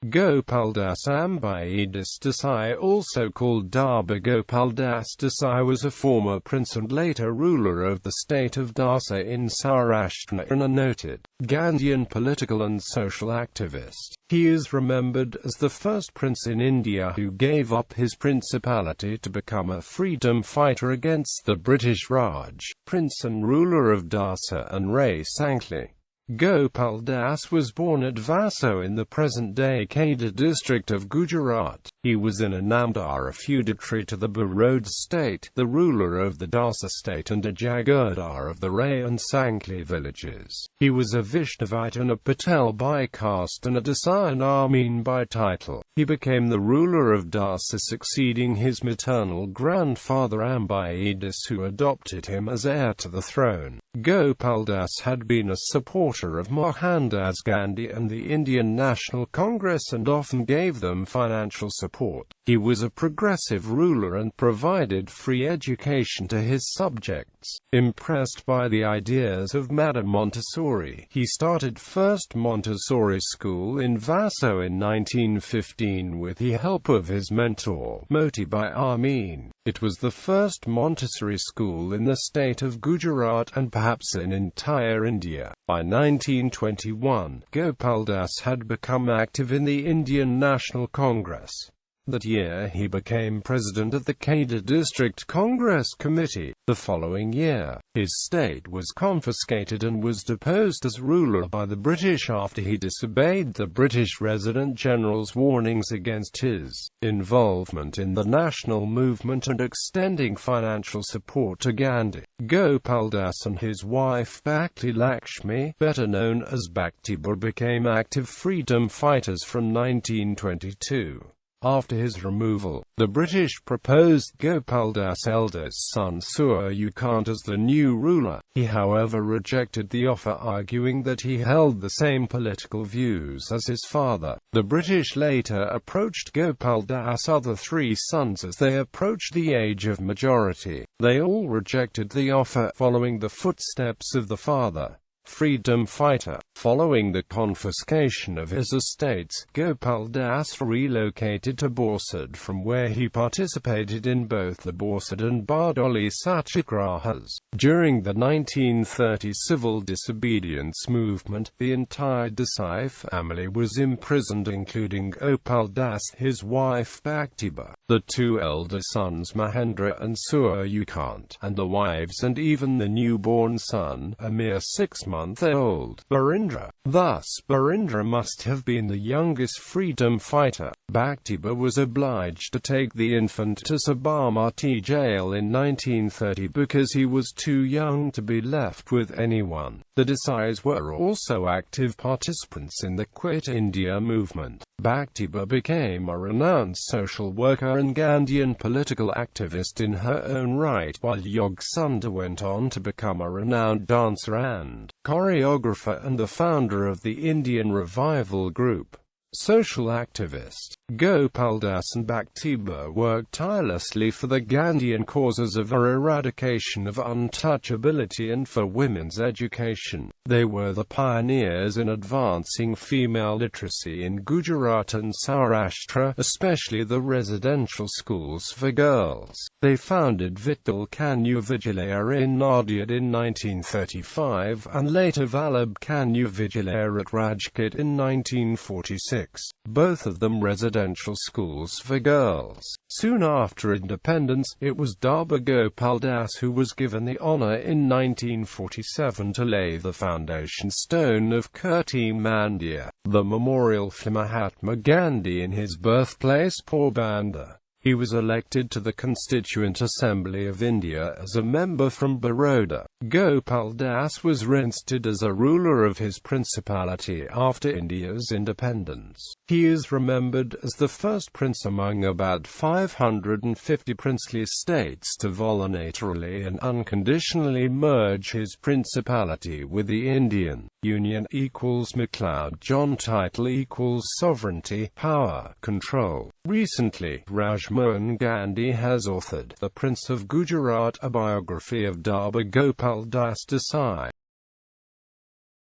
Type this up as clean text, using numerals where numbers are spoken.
Gopaldas Ambaidas Desai, also called Darbar Gopaldas Desai, was a former prince and later ruler of the state of Dhasa in Saurashtra and a noted Gandhian political and social activist. He is remembered as the first prince in India who gave up his principality to become a freedom fighter against the British Raj, prince and ruler of Dhasa and Ray Sankli. Gopaldas was born at Vaso in the present-day Kheda district of Gujarat. He was in a Namdar, a feudatory to the Baroda state, the ruler of the Dhasa state, and a Jagirdar of the Ray and Sankli villages. He was a Vishnavite and a Patel by caste and a Desai and Amin by title. He became the ruler of Dhasa, succeeding his maternal grandfather Ambaidas, who adopted him as heir to the throne. Gopaldas had been a supporter of Mohandas Gandhi and the Indian National Congress and often gave them financial support. He was a progressive ruler and provided free education to his subjects. Impressed by the ideas of Madame Montessori, he started First Montessori School in Vaso in 1915 with the help of his mentor, Moti Bai Amin. It was the first Montessori school in the state of Gujarat and perhaps in entire India. By 1921, Gopaldas had become active in the Indian National Congress. That year he became president of the Kheda District Congress Committee. The following year, his state was confiscated and was deposed as ruler by the British after he disobeyed the British Resident General's warnings against his involvement in the national movement and extending financial support to Gandhi. Gopaldas and his wife Bhakti Lakshmi, better known as Bhaktiba, became active freedom fighters from 1922. After his removal, the British proposed Gopaldas' eldest son Suryakant as the new ruler. He however rejected the offer, arguing that he held the same political views as his father. The British later approached Gopaldas' other three sons as they approached the age of majority. They all rejected the offer, following the footsteps of the father. Freedom fighter. Following the confiscation of his estates, Gopaldas relocated to Borsod, from where he participated in both the Borsod and Bardoli satyagrahas. During the 1930 civil disobedience movement, the entire Desai family was imprisoned, including Gopaldas, his wife Bhaktiba, the two elder sons Mahendra and Suryakant, and the wives and even the newborn son, a mere 6-month-old, Barindra. Thus, Barindra must have been the youngest freedom fighter. Bhaktiba was obliged to take the infant to Sabarmati jail in 1930 because he was too young to be left with anyone. The Desais were also active participants in the Quit India movement. Bhaktiba became a renowned social worker and Gandhian political activist in her own right, while Yogsunda went on to become a renowned dancer and choreographer and the founder of the Indian Revival Group. Social activist. Gopaldas and Bhaktiba worked tirelessly for the Gandhian causes of eradication of untouchability and for women's education. They were the pioneers in advancing female literacy in Gujarat and Saurashtra, especially the residential schools for girls. They founded Vital Kanya Vidyalaya in Nadiad in 1935, and later Vallabh Kanya Vidyalaya at Rajkot in 1946. Both of them residential schools for girls. Soon after independence, it was Darbar Gopaldas who was given the honor in 1947 to lay the foundation stone of Kirti Mandir, the memorial for Mahatma Gandhi in his birthplace Porbandar. He was elected to the Constituent Assembly of India as a member from Baroda. Gopaldas was reinstated as a ruler of his principality after India's independence. He is remembered as the first prince among about 550 princely states to voluntarily and unconditionally merge his principality with the Indian Union. MacLeod John. Title sovereignty, power, control. Recently, Rajmohan Gandhi has authored The Prince of Gujarat, a biography of Darbar Gopaldas Desai.